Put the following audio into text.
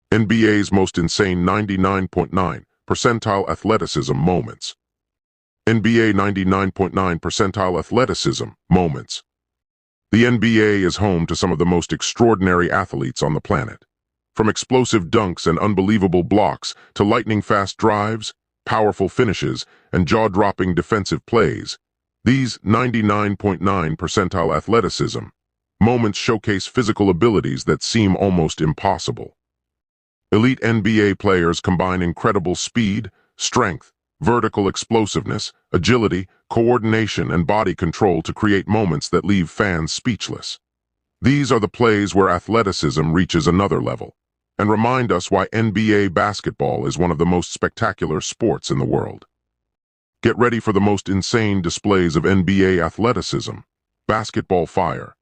NBA's most insane 99.9 percentile athleticism moments. NBA 99.9 percentile athleticism moments. The NBA is home to some of the most extraordinary athletes on the planet. From explosive dunks and unbelievable blocks to lightning-fast drives, powerful finishes, and jaw-dropping defensive plays, these 99.9 percentile athleticism moments showcase physical abilities that seem almost impossible. Elite NBA players combine incredible speed, strength, vertical explosiveness, agility, coordination, and body control to create moments that leave fans speechless. These are the plays where athleticism reaches another level, and remind us why NBA basketball is one of the most spectacular sports in the world. Get ready for the most insane displays of NBA athleticism. Basketball fire.